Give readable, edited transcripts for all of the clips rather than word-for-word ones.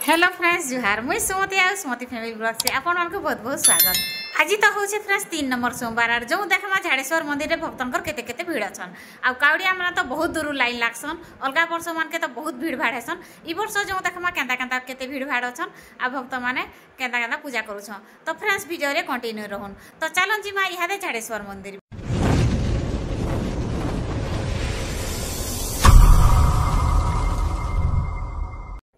Hello friends जुहार मुई सुमति आ सुमति family blog से आपण मानक बहुत बहुत स्वागत। आज तो हूँ फ्रेंड्स 3 नंबर सोमवार और जो देखमा झाड़ेश्वर मंदिर में भक्तों केते केते भीड़ अच्छन आ काउड़िया मैंने तो बहुत दूर लाइन लागसन। अलग वर्ष मान के तो बहुत भीड़ भाड़ हेसन। इ वर्ष जो देखमा केंता केंता केते भीड़ भाड़ अच्छन आ भक्त मैंने केंता केंता पूजा करूछन। तो फ्रेंड्स वीडियो रे कंटिन्यू रहन। तो चलन जिमा इहादे झाड़ेश्वर मंदिर।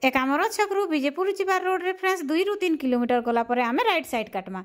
एक आमर छकरू विजयपुर जीवार रोड रे फ्रेंड्स 2 ରୁ 3 किलोमीटर गला परे आमे राइट साइड काटमा।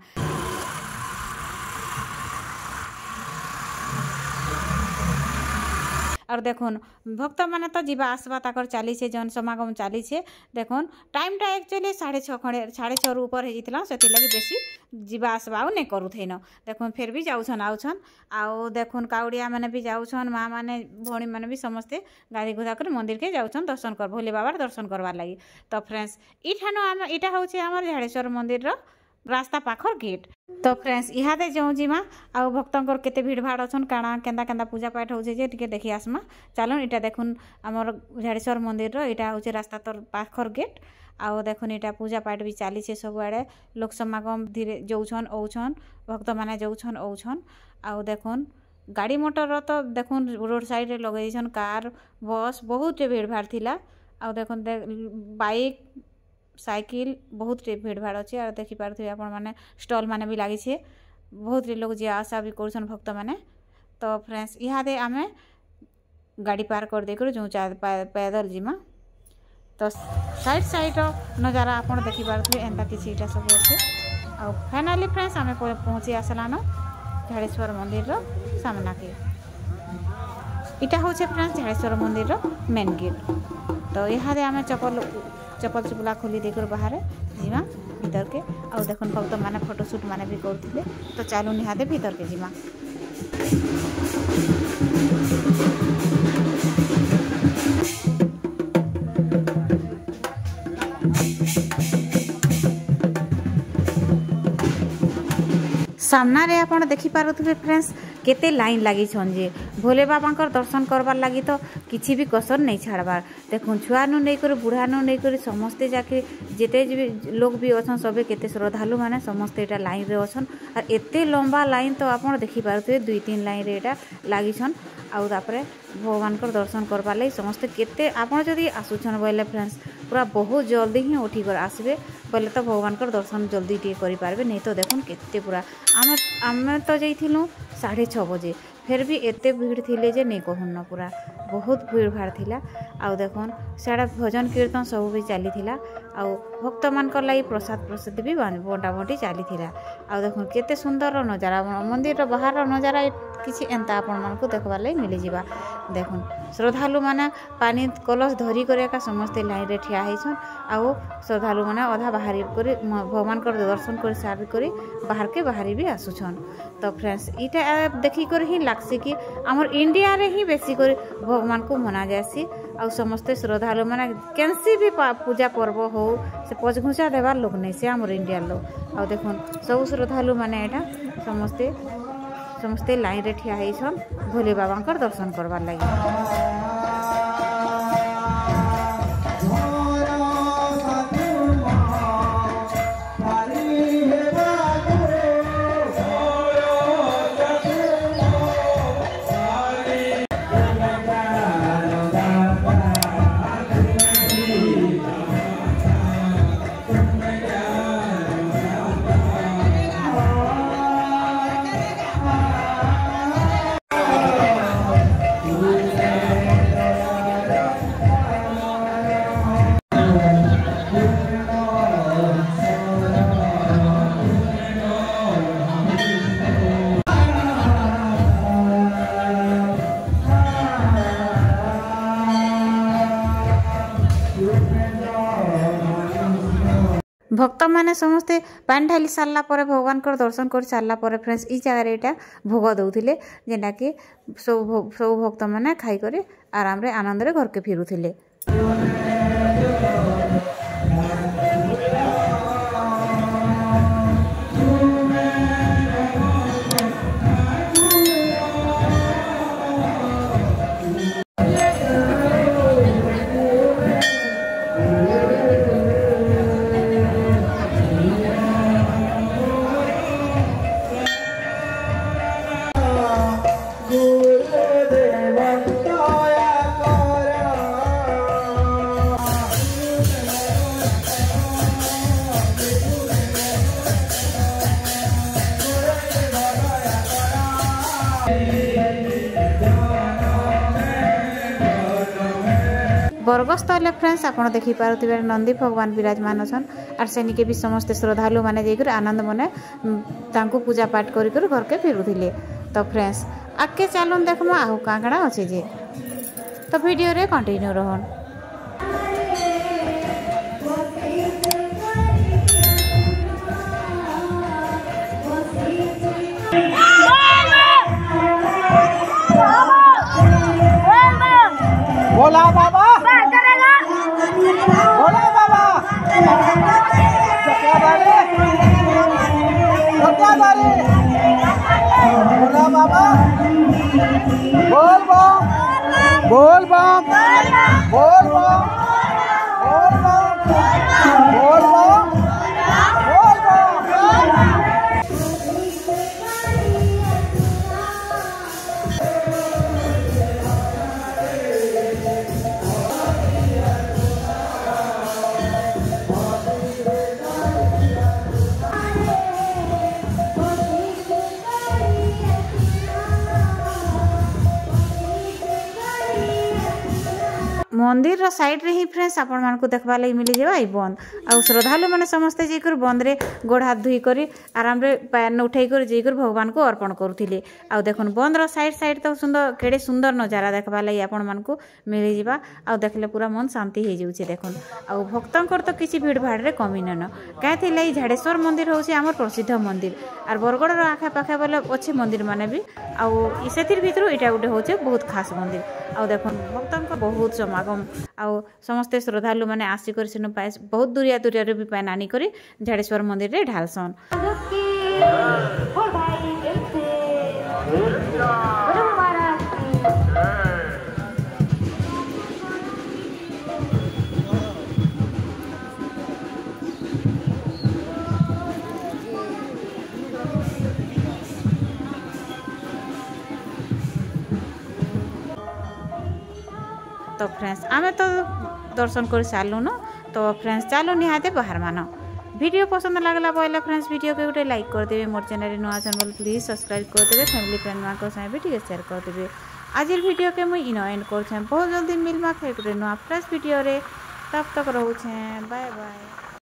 और देखुन भक्त माने तो जीवा आसवा ताकर चली से जन समागम चली से देखुन टाइम टा एक्चुअली 6:30 खड़े 6:30 रु ऊपर हेजितला सेति लागि बेसी जीवा आसवा आ नै करूथैन। देखुन फिर भी जाउछन आउछन आउ देखुन काउड़िया माने भी जाउछन माँ माने भौणी माने भी समस्ते गाड़ी घोड़ा कर मंदिर के जाउछन दर्शन कर भोले बाबा दर्शन करवा लागि। तो फ्रेंड्स इठानो आम इटा होचे हमर झाड़ेश्वर मंदिर रो रास्ता पाखर गेट। तो फ्रेंड्स इहादे जो जीमा आ भक्तंकर केते भीड़ भाड़ अछन काना केंदा केंदा पूजा पाठ होचे जे टिके देखि आसमा। चलन इटा देखुन हमर झाड़ेश्वर मंदिर रो इटा होचे रास्ता तर पाखर गेट। आ देखुन इटा पूजा पाठ भी चली से सब आड़े लोक समागम धीरे जाउछन औछन भक्त माने जाउछन औछन। आ देखुन गाड़ी मोटर तो देखुन रोड साइड रे लगैछन कार बस बहुत भीड़ भाड़ थिला। आ देखुन बाइक साइकिल बहुत भीड़ भाड़ अच्छे और देखी पारे आप मैंने स्टल माने भी लगी बहुत लोग जी आशा भी कर भक्त मैंने। तो फ्रेंड्स इहादे आमे गाड़ी पार कर देकर जो पैदल जीमा। तो साइड साइड नजारा आप देखी पारे एंता किसी सब अच्छे। और फाइनाली फ्रेंड्स आमे पहुँची आसलान झाड़ेश्वर मंदिर रो सामना के। इटा हूँ फ्रेंड्स झाड़ेश्वर मंदिर रो मेन गेट। तो इहादे आमे चप्पल चुपला खोली देकर बाहर जीमा भीतर के। और देखुन भक्त माने फोटोशूट माने भी करथिले। तो चालू निहादे भीतर के जीमा। सामना रे आपण देखि पारुथबे फ्रेंड्स केते लाइन लगी छन जे भोले बाबा दर्शन करबार लगी तो किसी भी कसर नहीं छाड़बार। देखुन छुआ नु नहीं कर बुढ़ा नु नहीं कर समस्ते जाके जेते लोग भी अछन सबे केते श्रद्धालु माने समस्ते एटा लाइन रे अछन। और एते लंबा लाइन तो आपण देखि पारुथबे 2-3 लाइन रे एटा लागी छन। आउ तापरे भगवान को दर्शन करबार लगी समस्ते केते आपण जदी आसुछन बोले फ्रेंड्स पूरा बहुत जल्दी ही उठी कर आसबे बोले तो भगवान को दर्शन जल्दी टे करि पारबे। नहीं तो देखुन केते पूरा आमे तो जाइथिलु 6:30 बजे फिर भी एते भीड़ थिले जे नहीं कहून न पूरा बहुत भीड़ भाड़ थिला। आउ देखुन साडा भजन कीर्तन सब भी चली थिला। आउ भक्त मानकर लागि प्रसाद भी बंटा बंटी चली थिला। आउ देखुन केते सुंदर नजारा मंदिर बाहर नजारा किसी एंता आपण मानकु देखबार लागि मिली जिबा। देखुन श्रद्धालु माने पानी कलश धरी करे का समस्ते लाइन रे ठिया हैछन। आउ श्रद्धालु माने आधा बाहरी करे भगवान कर दर्शन कर सार करे बाहर के बाहरी भी आसुछन। तो फ्रेंड्स इटा देखि कर ही लागसी कि हमर इंडिया रे ही बेसी कर भगवान को मना जासी। आ समस्ते श्रद्धालु माने केनसी भी पूजा पर्व हो से पचघुचा देवार लोग नहीं से हमर इंडिया लोग। आ देखुन सब श्रद्धालु माने एटा समस्ते लाइन रे ठिया हैछन भोले बाबा कर दर्शन करबार लागि। भक्त माने समस्ते पानी ढाली सारला परे भगवान को दर्शन कर सारला परे फ्रेंड्स ई जगह रे एटा भोग दउथिले जेना कि सब भक्त माने खाई करे आराम रे आनंद रे घर के फिरुथिले। स्वर्गस्थ हेल्ले फ्रेंड्स आप देखिपे नंदी भगवान विराजमान अच्छा और सेनिके भी समस्ते श्रद्धालु मैंने जाकर आनंद मने पूजा पाठ कर घर के फेरुले। तो फ्रेंड्स आगे चलून देखमा आहू काँकड़ा अच्छे जे तो वीडियो रे कंटिन्यू रहन। भोला बाबा भोला बाबा भोला बाबा बोल बम बोल बम बोल बम बोल बम बोल बम बोल बम। मंदिर साइड रे ही फ्रेंड्स आपण मानकु देखबा लागि मिली जेबा ई बंद आ श्रद्धालु माने समस्ते जेकर बंद रे गोड़ हाथ धुई करी आराम रे पैर उठाई कर जेकर भगवान को अर्पण करूथिले। आ देखन बंद रो साइड साइड तो सुंदर केडे सुंदर नजारा देखबा लागि आपण मानकु मिली जेबा आ देखले पूरा मन शांति हे जाउछे। देखन आ भक्तंकर तो किछि भीड़ भाड़ रे कमी न काहे लै झाड़ेश्वर मंदिर होउछे हमर प्रसिद्ध मंदिर और बरगड़ रो आखा पाखा बोले अच्छे मंदिर माने भी आ सेतिर भितरु एटा गुटे होउछे बहुत खास मंदिर। आ देखन भक्तंकर बहुत समागम आउ समस्ते श्रद्धालु मैंने आसिक बहुत दूरिया दूरिया भी पान आनिक झाड़ेश्वर मंदिर रे ढालसन। तो फ्रेंड्स आमे तो दर्शन कर सारू न। तो फ्रेंड्स चलो निहाते बाहर मान वीडियो पसंद लगला बोले फ्रेंड्स वीडियो के गोटे लाइक करदेवे। मोर चैनल नुआ चैनल प्लीज सब्सक्राइब करदेवे। फैमिली फ्रेंड मान भी शेयर करदेवे। आज वीडियो के मुझे इन एंड कर बहुत जल्दी मिलवा फिर गोटे नुआ फ्रेश वीडियो रे तब तक रोचे बाय बाय।